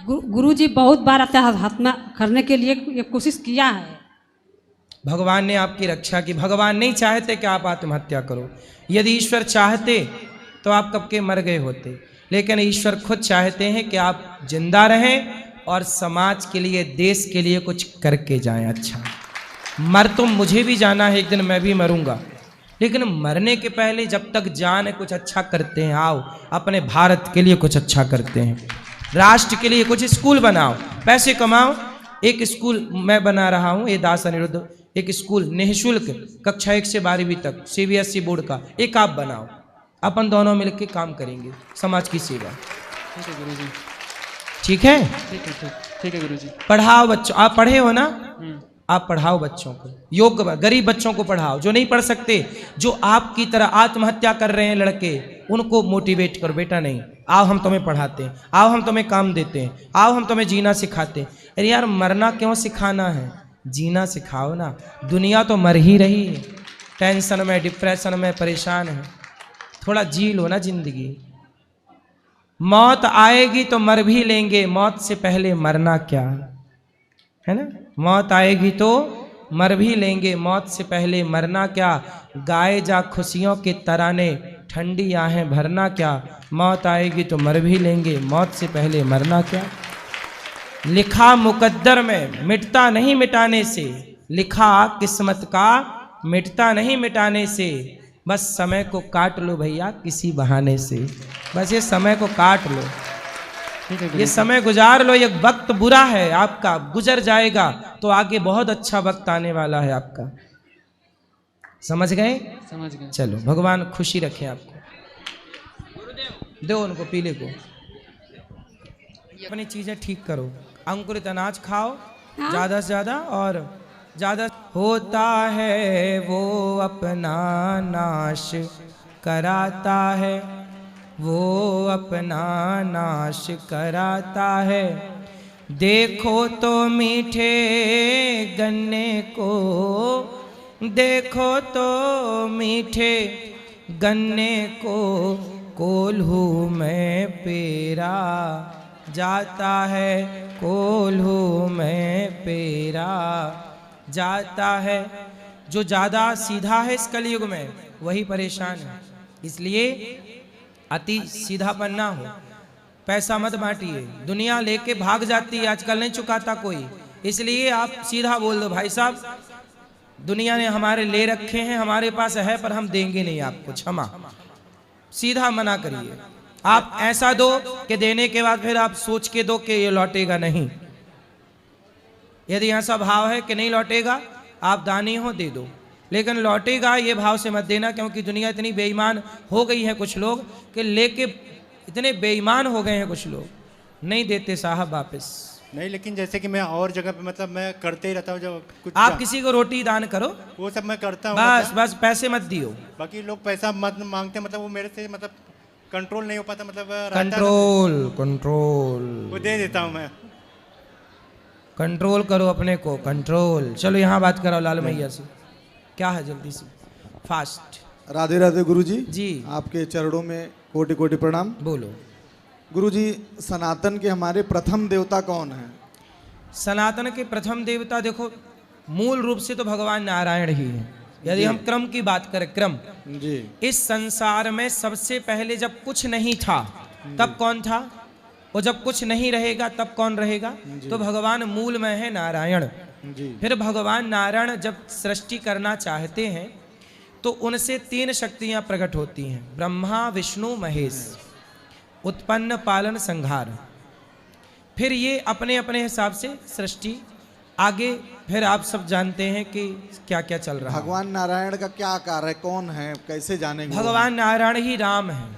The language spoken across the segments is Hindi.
गुरुजी बहुत बार आत्महत्या करने के लिए ये कोशिश किया है। भगवान ने आपकी रक्षा की। भगवान नहीं चाहते कि आप आत्महत्या करो। यदि ईश्वर चाहते तो आप कब के मर गए होते, लेकिन ईश्वर खुद चाहते हैं कि आप जिंदा रहें और समाज के लिए, देश के लिए कुछ करके जाएं। अच्छा, मर तो मुझे भी जाना है, एक दिन मैं भी मरूंगा, लेकिन मरने के पहले जब तक जान है कुछ अच्छा करते हैं। आओ अपने भारत के लिए कुछ अच्छा करते हैं, राष्ट्र के लिए कुछ स्कूल बनाओ, पैसे कमाओ। एक स्कूल मैं बना रहा हूँ, ये दास अनिरुद्ध, एक स्कूल निःशुल्क कक्षा 1 से 12वीं तक CBSE बोर्ड का एक आप बनाओ। अपन दोनों मिलकर काम करेंगे समाज की सेवा। ठीक है गुरुजी। ठीक है, ठीक है गुरुजी। पढ़ाओ बच्चों, आप पढ़े हो ना, आप पढ़ाओ बच्चों को, योग्य गरीब बच्चों को पढ़ाओ, जो नहीं पढ़ सकते, जो आपकी तरह आत्महत्या कर रहे हैं लड़के, उनको मोटिवेट करो। बेटा नहीं, आओ हम तुम्हें पढ़ाते हैं, आओ हम तुम्हें काम देते हैं, आओ हम तुम्हें जीना सिखाते हैं। अरे यार, मरना क्यों सिखाना है, जीना सिखाओ ना। दुनिया तो मर ही रही है, टेंशन में, डिप्रेशन में परेशान है। थोड़ा जी लो ना जिंदगी। मौत आएगी तो मर भी लेंगे, मौत से पहले मरना क्या है ना। मौत आएगी तो मर भी लेंगे, मौत से पहले मरना क्या। गाए जा खुशियों के तराने, ठंडी आहें भरना क्या। मौत आएगी तो मर भी लेंगे, मौत से पहले मरना क्या। लिखा मुकद्दर में, मिटता नहीं मिटाने से। लिखा किस्मत का, मिटता नहीं मिटाने से। बस समय को काट लो भैया किसी बहाने से। बस ये समय को काट लो, ये समय गुजार लो। ये वक्त बुरा है आपका, गुजर जाएगा तो आगे बहुत अच्छा वक्त आने वाला है आपका। समझ गए? समझ गए। चलो, भगवान खुशी रखे आपको। दो उनको पीले को। अपनी चीजें ठीक करो, अंकुरित अनाज खाओ ज्यादा से ज्यादा, और ज्यादा होता है वो अपना नाश कराता है, वो अपना नाश कराता है। देखो तो मीठे गन्ने को, देखो तो मीठे गन्ने को, कोल्हू में पेरा जाता है, कोल्हू में पेरा जाता है। जो ज़्यादा सीधा है इस कलयुग में वही परेशान है। इसलिए अति सीधापन ना हो, पैसा मत बांटिए। दुनिया लेके भाग जाती है, आजकल नहीं चुकाता कोई। इसलिए आप सीधा बोल दो, भाई साहब दुनिया ने हमारे ले रखे हैं, हमारे पास है पर हम देंगे नहीं आपको, क्षमा। सीधा मना करिए। आप ऐसा दो कि देने के बाद फिर आप सोच के दो कि ये लौटेगा नहीं। यदि ऐसा भाव है कि नहीं लौटेगा, आप दानी हो दे दो, लेकिन लौटेगा ये भाव से मत देना, क्योंकि दुनिया इतनी बेईमान हो गई है कुछ लोग कि लेके इतने बेईमान हो गए हैं कुछ लोग, नहीं देते साहब वापस। नहीं, लेकिन जैसे कि मैं और जगह पे मतलब मैं करते ही रहता हूँ, जब कुछ आप किसी को रोटी दान करो, वो सब मैं करता हूँ। बस बस पैसे मत दियो। बाकी लोग पैसा मत मांगते, मतलब वो मेरे से मतलब कंट्रोल नहीं हो पाता, मतलब कंट्रोल वो दे देता हूँ मैं। कंट्रोल करो अपने को, कंट्रोल। चलो यहाँ बात करो लाल मैया से, क्या है जल्दी से, फास्ट। राधे राधे गुरुजी जी, आपके चरणों में कोटि कोटि प्रणाम। बोलो गुरुजी, सनातन के हमारे प्रथम देवता कौन है? सनातन के प्रथम देवता देखो, मूल रूप से तो भगवान नारायण ही है। यदि हम क्रम की बात करें, क्रम जी, इस संसार में सबसे पहले जब कुछ नहीं था तब कौन था, और जब कुछ नहीं रहेगा तब कौन रहेगा? तो भगवान मूल में है नारायण जी। फिर भगवान नारायण जब सृष्टि करना चाहते हैं तो उनसे 3 शक्तियां प्रकट होती हैं, ब्रह्मा विष्णु महेश, उत्पन्न पालन संहार। फिर ये अपने अपने हिसाब से सृष्टि आगे, फिर आप सब जानते हैं कि क्या क्या चल रहा है। भगवान नारायण का क्या आकार है, कौन है, कैसे जानेंगे? भगवान नारायण ही राम है।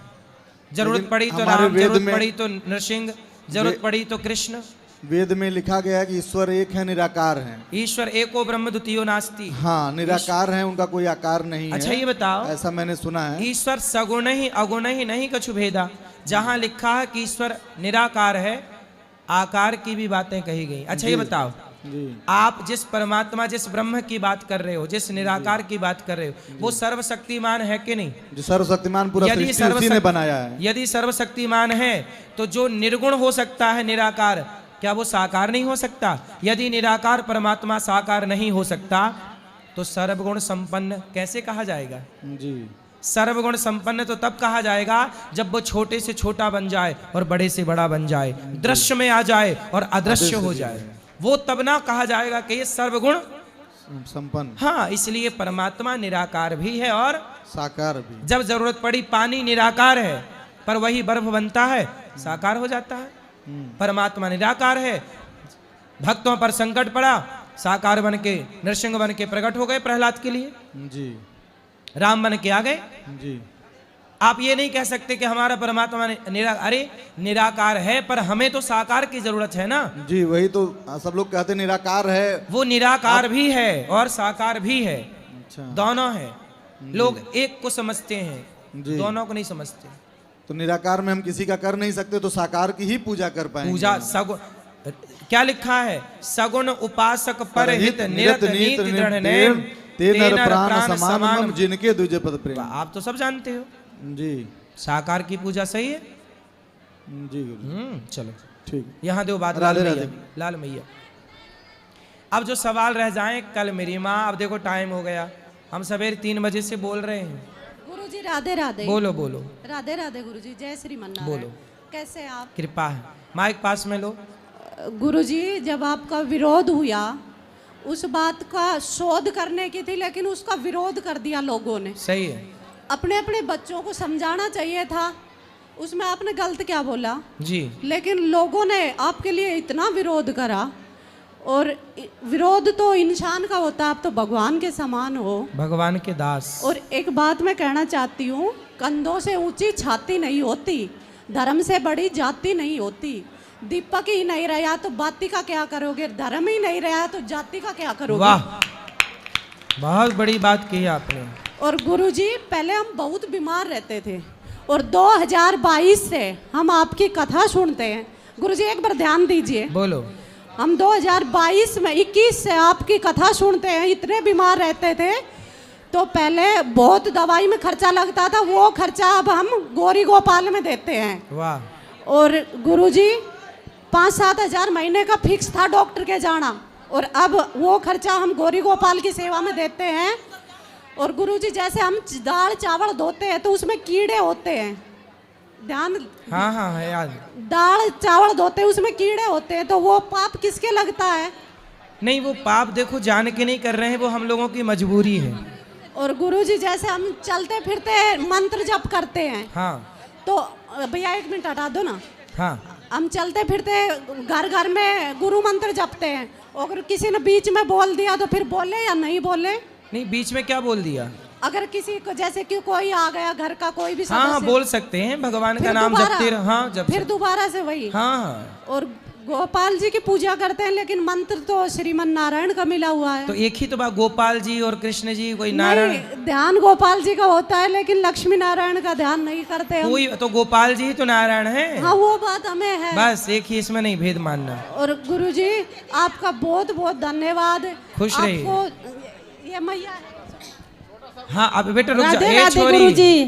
जरूरत पड़ी तो हमारे राम, वेद जरूरत में- पड़ी तो नरसिंह, जरूरत पड़ी तो कृष्ण। वेद में लिखा गया है कि ईश्वर एक है, निराकार है। ईश्वर एको ब्रह्म द्वितीयो नास्ति। हाँ, निराकार है, उनका कोई आकार नहीं है। अच्छा ये बताओ, ऐसा मैंने सुना है। ईश्वर सगुण ही अगुण ही नहीं कछु भेदा। जहां लिखा है कि ईश्वर निराकार है, आकार की भी बातें कही गई। अच्छा ये बताओ, जी आप जिस परमात्मा, जिस ब्रह्म की बात कर रहे हो, जिस निराकार की बात कर रहे हो, वो सर्वशक्तिमान है कि नहीं? जो सर्वशक्तिमान पूरा सृष्टि उसी ने बनाया है। यदि सर्वशक्तिमान है तो जो निर्गुण हो सकता है निराकार, क्या वो साकार नहीं हो सकता? यदि निराकार परमात्मा साकार नहीं हो सकता तो सर्वगुण संपन्न कैसे कहा जाएगा? जी सर्वगुण संपन्न तो तब कहा जाएगा जब वो छोटे से छोटा बन जाए और बड़े से बड़ा बन जाए, दृश्य में आ जाए और अदृश्य हो जाए, वो तब ना कहा जाएगा कि ये सर्वगुण संपन्न। हाँ, इसलिए परमात्मा निराकार भी है और साकार भी। जब जरूरत पड़ी पानी निराकार है पर वही बर्फ बनता है, साकार हो जाता है। परमात्मा निराकार है, भक्तों पर संकट पड़ा, साकार बन के नरसिंह बन के प्रकट हो गए प्रहलाद के लिए, जी राम बन के आ गए। जी आप ये नहीं कह सकते कि हमारा परमात्मा अरे निराकार है पर हमें तो साकार की जरूरत है ना। जी वही तो सब लोग कहते निराकार है, वो निराकार भी है और साकार भी है, अच्छा दोनों है। लोग एक को समझते हैं, जी। दोनों को नहीं समझते। तो निराकार में हम किसी का कर नहीं सकते, तो साकार की ही पूजा कर पाएंगे। पूजा सगुण, क्या लिखा है? सगुण उपासक परहित निरत नीति दृढ़ नेम, ते नर प्राण प्राण समान मम जिनके दूजे पद प्रेम। आप तो सब जानते हो, जी साकार की पूजा सही है। जी गुरु चलो ठीक। यहाँ दो बात, राधे लाल राधे। मैया, लाल मैया। अब जो सवाल रह जाए कल मेरी माँ, अब देखो टाइम हो गया, हम सवेरे 3 बजे से बोल रहे हैं। गुरुजी राधे राधे। बोलो बोलो राधे राधे गुरुजी, जय श्री मन्नारायण। बोलो। कैसे आप? कृपा है, माइक पास में लो। गुरुजी जब आपका विरोध हुआ, उस बात का शोध करने की थी लेकिन उसका विरोध कर दिया लोगों ने। सही है अपने अपने बच्चों को समझाना चाहिए था, उसमें आपने गलत क्या बोला? जी। लेकिन लोगों ने आपके लिए इतना विरोध करा, और विरोध तो इंसान का होता है, आप तो भगवान के समान हो, भगवान के दास। और एक बात मैं कहना चाहती हूँ, कंधों से ऊंची छाती नहीं होती, धर्म से बड़ी जाति नहीं होती। दीपक ही नहीं रहा तो बाती का क्या करोगे? धर्म ही नहीं रहा तो जाति का क्या करोगे? वाह, बहुत बड़ी बात कही आपने। और गुरुजी पहले हम बहुत बीमार रहते थे, और 2022 से हम आपकी कथा सुनते हैं। गुरुजी एक बार ध्यान दीजिए। बोलो। हम 2022 में 21 से आपकी कथा सुनते हैं। इतने बीमार रहते थे तो पहले बहुत दवाई में खर्चा लगता था, वो खर्चा अब हम गौरी गोपाल में देते हैं। वाह। और गुरुजी 5-7 हज़ार महीने का फिक्स था डॉक्टर के जाना, और अब वो खर्चा हम गौरी गोपाल की सेवा में देते हैं। और गुरुजी जैसे हम दाल चावल धोते हैं तो उसमें कीड़े होते हैं, ध्यान। हाँ हाँ है याद। दाल चावल धोते हैं उसमें कीड़े होते हैं, तो वो पाप किसके लगता है? नहीं, वो पाप देखो जान के नहीं कर रहे हैं, वो हम लोगों की मजबूरी है। और गुरुजी जैसे हम चलते फिरते मंत्र जप करते हैं, हाँ तो भैया 1 मिनट हटा दो ना। हाँ। हम चलते फिरते घर घर में गुरु मंत्र जपते हैं, अगर किसी ने बीच में बोल दिया तो फिर बोले या नहीं बोले? नहीं, बीच में क्या बोल दिया? अगर किसी को जैसे कि कोई आ गया घर का कोई भी हाँ हाँ सदस्य, बोल सकते हैं, भगवान का फिर नाम दोबारा- जपते रहो। हाँ जब फिर दोबारा से वही। हाँ हाँ। और गोपाल जी की पूजा करते हैं, लेकिन मंत्र तो श्रीमन नारायण का मिला हुआ है। तो एक ही तो बात, गोपाल जी और कृष्ण जी, कोई नारायण। नहीं, ध्यान गोपाल जी का होता है लेकिन लक्ष्मी नारायण का ध्यान नहीं करते हम। कोई तो गोपाल जी ही तो नारायण है। हाँ वो बात हमें है, बस एक ही, इसमें नहीं भेद मानना। और गुरुजी आपका बहुत बहुत धन्यवाद। खुश रहिए। आपको ये मैया है। हाँ अब बेटा रुक जा। राधे ए राधे छोरी, गुरुजी।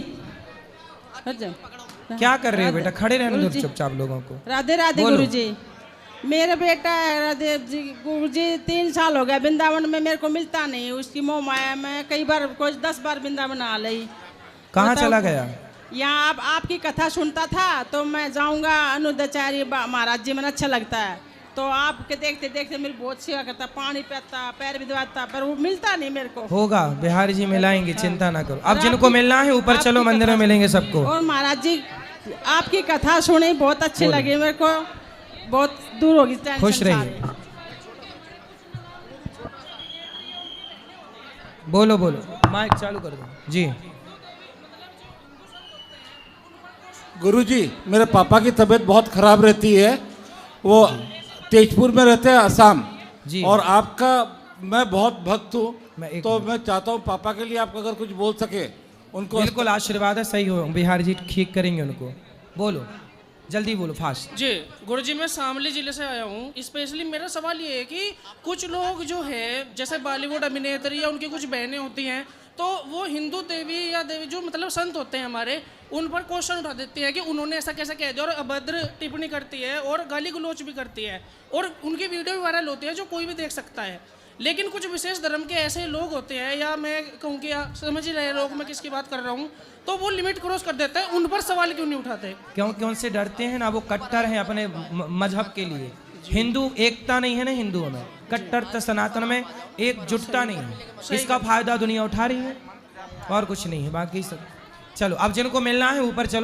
हट जाओ। क्या कर रहे हो बेटा? खड़े रहने दो चुपचाप लोगों को। राधे राधे बोलो। गुरुजी। मेरा बेटा है राधेव जी गुरुजी, 3 साल हो गया वृंदावन में मेरे को मिलता नहीं। उसकी मोह माया में कई बार, कोई 10 बार वृंदावन आ गई। कहाँ चला गया? यहाँ आप आपकी कथा सुनता था तो मैं जाऊँगा अनुदाचार्य महाराज जी, में अच्छा लगता है, तो आपके देखते देखते मेरी बहुत सेवा करता, पानी पीता, पैर भी दबाता, पर वो मिलता नहीं मेरे को। होगा, बिहारी जी मिलाएंगे, चिंता ना करो। अब जिनको मिलना है ऊपर चलो, मंदिर में मिलेंगे सबको। और महाराज जी आपकी कथा सुनी, बहुत अच्छी लगी मेरे को, बहुत दूर होगी टेंशन खुश रहिए। सारी। बोलो बोलो, माइक चालू कर दो जी। गुरुजी, मेरे पापा की तबीयत बहुत खराब रहती है, वो तेजपुर में रहते हैं, असम जी। और आपका मैं बहुत भक्त हूँ, मैं तो मैं चाहता हूँ पापा के लिए आप अगर कुछ बोल सके उनको। बिल्कुल आशीर्वाद है, सही हो, बिहारी जी ठीक करेंगे उनको। बोलो। जल्दी बोलो फास्ट। जी गुरुजी, मैं शामली जिले से आया हूँ। स्पेशली मेरा सवाल ये है कि कुछ लोग जो है जैसे बॉलीवुड अभिनेत्री या उनकी कुछ बहनें होती हैं, तो वो हिंदू देवी या देवी जो मतलब संत होते हैं हमारे, उन पर क्वेश्चन उठा देती है कि उन्होंने ऐसा कैसे कह दिया, और अभद्र टिप्पणी करती है और गाली गलौच भी करती है, और उनकी वीडियो भी वायरल होती है जो कोई भी देख सकता है। लेकिन कुछ विशेष धर्म के ऐसे लोग होते हैं, या मैं कहूँ कि समझ ही रहे लोग मैं किसकी बात कर रहा हूँ, तो वो लिमिट क्रॉस कर देते हैं। उन पर सवाल क्यों नहीं उठाते? क्योंकि उनसे डरते हैं ना, वो कट्टर हैं अपने मजहब के लिए। हिंदू एकता नहीं है ना हिंदुओं में, कट्टर सनातन में एकजुटता नहीं है। इसका फायदा दुनिया उठा रही है और कुछ नहीं है, बाकी सब। चलो अब जिनको मिलना है ऊपर चलो।